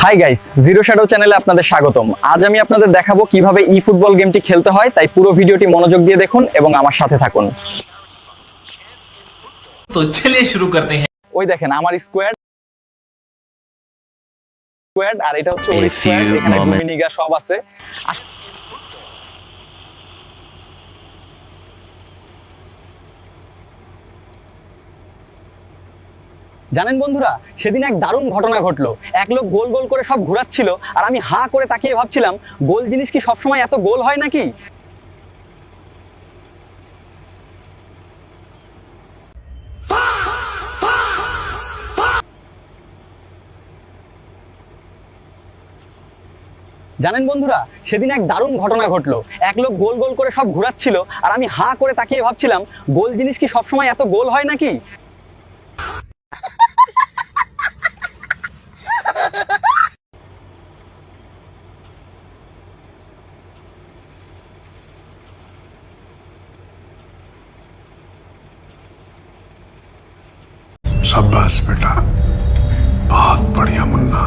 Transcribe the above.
Hi guys, zero shadow চ্যানেলে আপনাদের স্বাগতম। আজ আমি আপনাদের দেখাবো কিভাবে ই ফুটবল গেমটি খেলতে হয়, তাই পুরো ভিডিওটি মনোযোগ দিয়ে দেখুন এবং আমার সাথে থাকুন। तो चलिए शुरू करते हैं। ওই দেখেন আমার স্কোয়াড আর এটা হচ্ছে ওর A স্কোয়াড, few এখানে moments- ডোমিনিগা সব আছে। জানেন বন্ধুরা, সেদিন এক দারুণ ঘটনা ঘটলো। এক লোক গোল গোল করে সব ঘোরাচ্ছিল আর আমি হাঁ করে তাকিয়ে ভাবছিলাম, গোল জিনিস কি সবসময় এত গোল হয় নাকি? জানেন বন্ধুরা, সেদিন এক দারুণ ঘটনা ঘটলো। এক লোক গোল গোল করে সব ঘোরাচ্ছিল আর আমি হাঁ করে তাকিয়ে ভাবছিলাম, গোল জিনিস কি সবসময় এত গোল হয় নাকি? शाबाश बेटा, बहुत बढ़िया मुन्ना।